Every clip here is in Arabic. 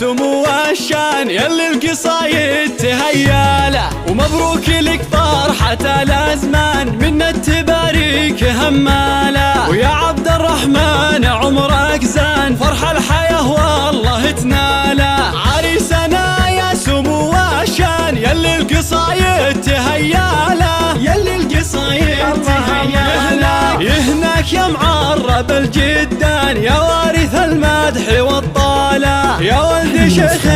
سمو الشان يلي القصايد تهياله، ومبروك لك فرحة الأزمان منا تباريك هماله. ويا عبد الرحمن عمرك زان فرح الحياة والله تناله. عريسنا يا سمو الشان يلي القصايد تهياله، يلي القصايد تهياله. يهناك يا معرب الجدان يا وارث المدح والطالة، يا ولد شيخ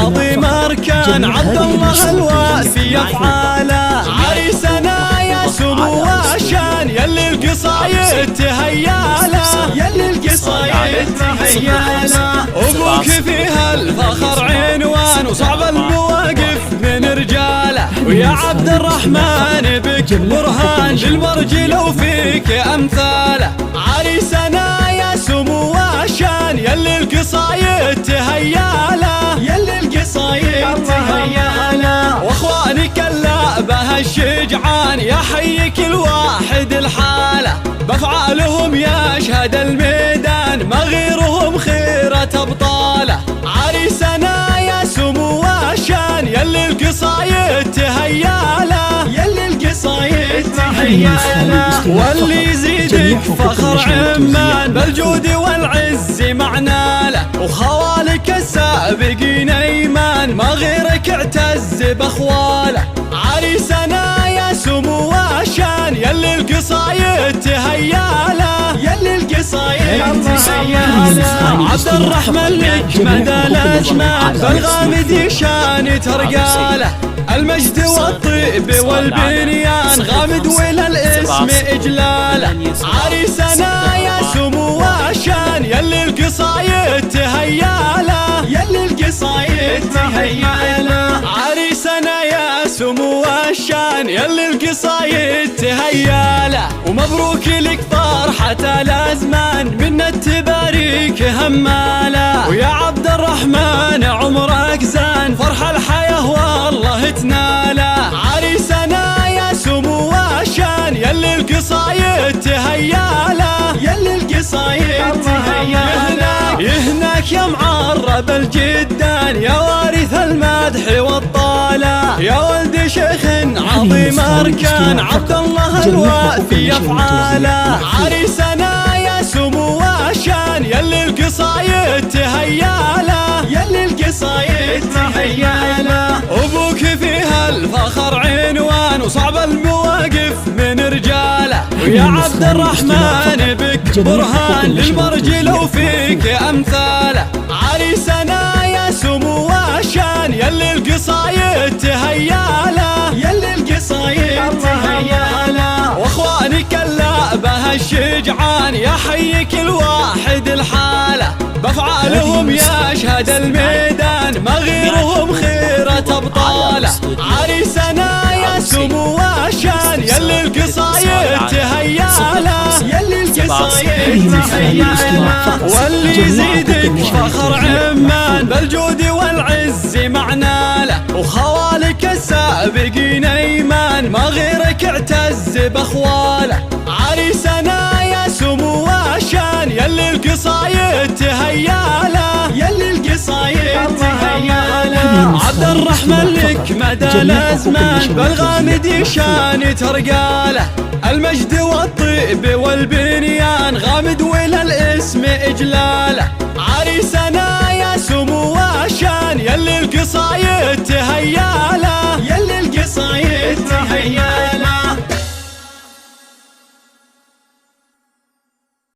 عظيم أركان عبد الله الوافي أفعاله. عريسنا يا سمو الشان يلي القصايد تهياله، يلي القصايد تهياله. أبوك فيها الفخر عنوان وصعب المواقف من رجاله، ويا عبد الرحمن بك برهان للمرجل وفيك أمثاله. عريسنا يا سمو الشان يلي القصايد تهياله، يلي القصايد تهياله. واخوانك اللعبة الشجعان يحيي كل واحد الحالة، بافعالهم يشهد الميدان ما غيرهم خيرة ابطاله. عريسنا يا سمو الشان يلي القصايد تهياله، يلي القصايد تهياله. واللي يزيدك فخر عمان بالجود والعز معنا له، وخوالك السابقين ايمان ما غيرك اعتز باخواله. عريسنا يا سمو الشان يلي القصايد تهياله، يلي القصايد تهياله. عبد الرحمن لك مدى الازمان بالغامدي شان ترقاله، المجد والطيب والبنيان غامد ولا الاسم اجلاله. عريسنا يا سمو الشان يلي القصايد تهياله، يلي القصايد تهياله. عريسنا يا سمو الشان يلي القصايد تهياله، ومبروك لك فرحة الأزمان منا تباريك هماله. ويا عبد الرحمن عمرك زان فرح الحياة والله تناله. عريسنا يا سمو الشان يلي القصايد تهياله، يلي القصايد تهياله. يهناك يا معرب الجدان يا وارث المدح والطالة، يا ولد شيخ عظيم أركان عبد الله الوافي أفعاله. عريسنا يا سمو الشان يلي القصايد تهياله، يلي القصايد تهياله. أبوك فيها الفخر عنوان وصعب المواقف من رجاله، ويا عبد الرحمن بك برهان للمرجل وفيك أمثاله. عريسنا يا سمو الشان يلي القصايد تهياله، يلي القصايد تهياله. واخوانك اللعبة الشجعان يحيي كل واحد الحالة، بافعالهم يشهد الميدان ما غيرهم خيرة ابطاله. عريسنا يا سمو الشان يلي القصايد تهياله، يلي القصايد تهياله. واللي يزيدك فخر عمان بالجود والعز معنا له، وخوالك السابقين ايمان ما غيرك اعتز باخواله. عريسنا يا سمو الشان يلي القصايد تهياله، يلي القصايد تهياله. عبد الرحمن لك مدى الازمان بالغامدي شان ترقاله، المجد والطيب والبنيان غامد ولا الاسم اجلاله. عريسنا يا سمو الشان يلي القصايد تهياله، يلي القصايد تهياله.